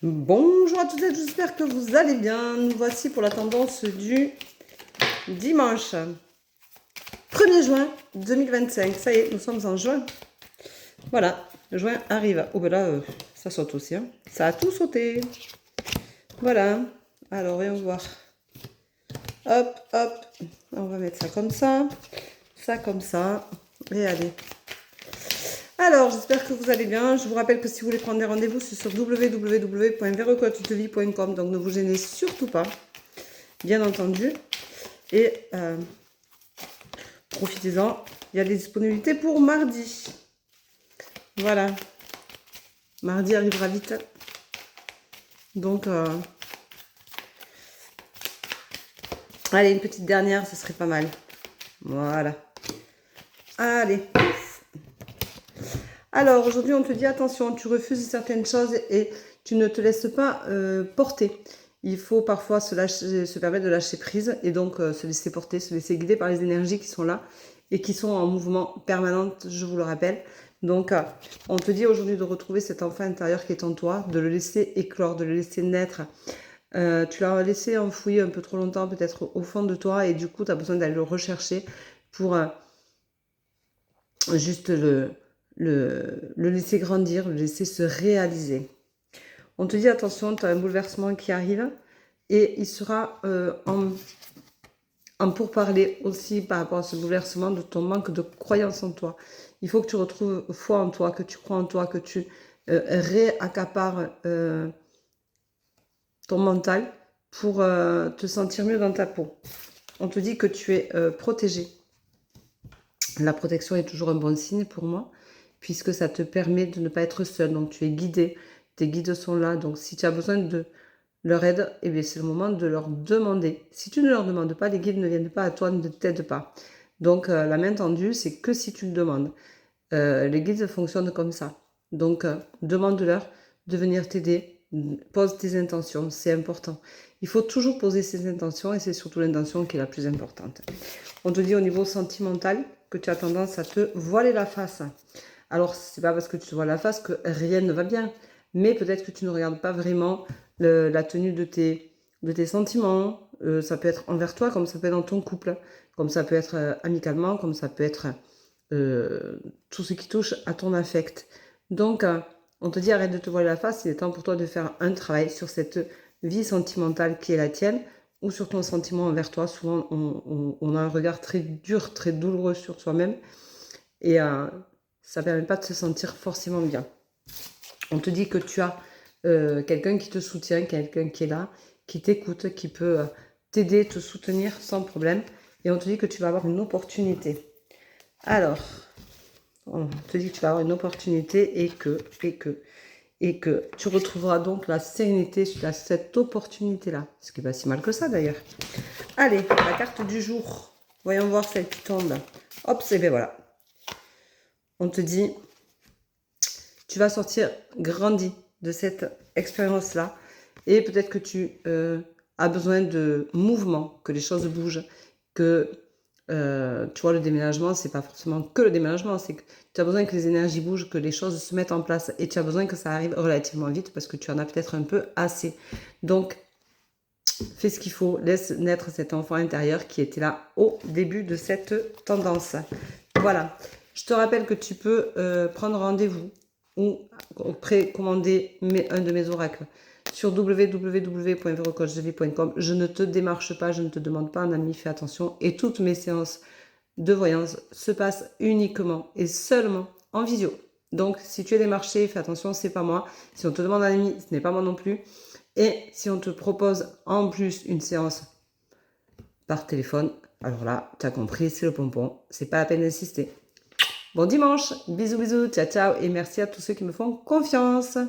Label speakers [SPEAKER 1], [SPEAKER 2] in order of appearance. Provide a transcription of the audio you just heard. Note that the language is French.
[SPEAKER 1] Bonjour à toutes et à tous, j'espère que vous allez bien. Nous voici pour la tendance du dimanche 1er juin 2025. Ça y est, nous sommes en juin. Voilà, le juin arrive. Oh ben là, ça saute aussi. Hein. Ça a tout sauté. Voilà. Alors, voyons voir. Hop, hop. On va mettre ça comme ça. Ça comme ça. Et allez. Alors, j'espère que vous allez bien. Je vous rappelle que si vous voulez prendre des rendez-vous, c'est sur www.verecoachdevi.com. Donc, ne vous gênez surtout pas, bien entendu. Et profitez-en. Il y a des disponibilités pour mardi. Voilà. Mardi arrivera vite. Donc, allez, une petite dernière, ce serait pas mal. Voilà. Allez. Alors, aujourd'hui, on te dit attention, tu refuses certaines choses et tu ne te laisses pas porter. Il faut parfois se permettre de lâcher prise et donc se laisser porter, se laisser guider par les énergies qui sont là et qui sont en mouvement permanent, je vous le rappelle. Donc, on te dit aujourd'hui de retrouver cet enfant intérieur qui est en toi, de le laisser éclore, de le laisser naître. Tu l'as laissé enfoui un peu trop longtemps, peut-être au fond de toi, et du coup, tu as besoin d'aller le rechercher pour juste le laisser grandir, le laisser se réaliser. On te dit attention, tu as un bouleversement qui arrive et il sera en pourparler aussi par rapport à ce bouleversement de ton manque de croyance en toi. Il faut que tu retrouves foi en toi, que tu crois en toi, que tu réaccapares ton mental pour te sentir mieux dans ta peau. On te dit que tu es protégé. La protection est toujours un bon signe pour moi, puisque ça te permet de ne pas être seul. Donc tu es guidé, tes guides sont là. Donc si tu as besoin de leur aide, eh bien, c'est le moment de leur demander. Si tu ne leur demandes pas, les guides ne viennent pas à toi, ne t'aident pas. Donc la main tendue, c'est que si tu le demandes. Les guides fonctionnent comme ça. Donc demande-leur de venir t'aider. Pose tes intentions, c'est important. Il faut toujours poser ses intentions et c'est surtout l'intention qui est la plus importante. On te dit au niveau sentimental que tu as tendance à te voiler la face. Alors, c'est pas parce que tu te voiles la face que rien ne va bien, mais peut-être que tu ne regardes pas vraiment la tenue de tes sentiments. Ça peut être envers toi, comme ça peut être dans ton couple, comme ça peut être amicalement, comme ça peut être tout ce qui touche à ton affect. Donc, on te dit arrête de te voiler la face, il est temps pour toi de faire un travail sur cette vie sentimentale qui est la tienne, ou sur ton sentiment envers toi. Souvent, on a un regard très dur, très douloureux sur soi-même, et ça ne permet pas de se sentir forcément bien. On te dit que tu as quelqu'un qui te soutient, quelqu'un qui est là, qui t'écoute, qui peut t'aider, te soutenir sans problème, et on te dit que tu vas avoir une opportunité. Alors, on te dit que tu vas avoir une opportunité et que tu retrouveras donc la sérénité suite à cette opportunité-là. Ce qui n'est pas si mal que ça d'ailleurs. Allez, la carte du jour. Voyons voir celle qui tombe. Hop, c'est bien, voilà. On te dit, tu vas sortir grandi de cette expérience-là. Et peut-être que tu as besoin de mouvement, que les choses bougent, que tu vois, le déménagement, c'est pas forcément que le déménagement, c'est que tu as besoin que les énergies bougent, que les choses se mettent en place et tu as besoin que ça arrive relativement vite parce que tu en as peut-être un peu assez. Donc, fais ce qu'il faut, laisse naître cet enfant intérieur qui était là au début de cette tendance. Voilà. Je te rappelle que tu peux prendre rendez-vous ou précommander un de mes oracles sur www.verocoachdevi.com. Je ne te démarche pas, je ne te demande pas un ami, fais attention. Et toutes mes séances de voyance se passent uniquement et seulement en visio. Donc, si tu es démarché, fais attention, c'est pas moi. Si on te demande un ami, ce n'est pas moi non plus. Et si on te propose en plus une séance par téléphone, alors là, tu as compris, c'est le pompon. C'est pas la peine d'insister. Bon dimanche, bisous bisous, ciao ciao et merci à tous ceux qui me font confiance.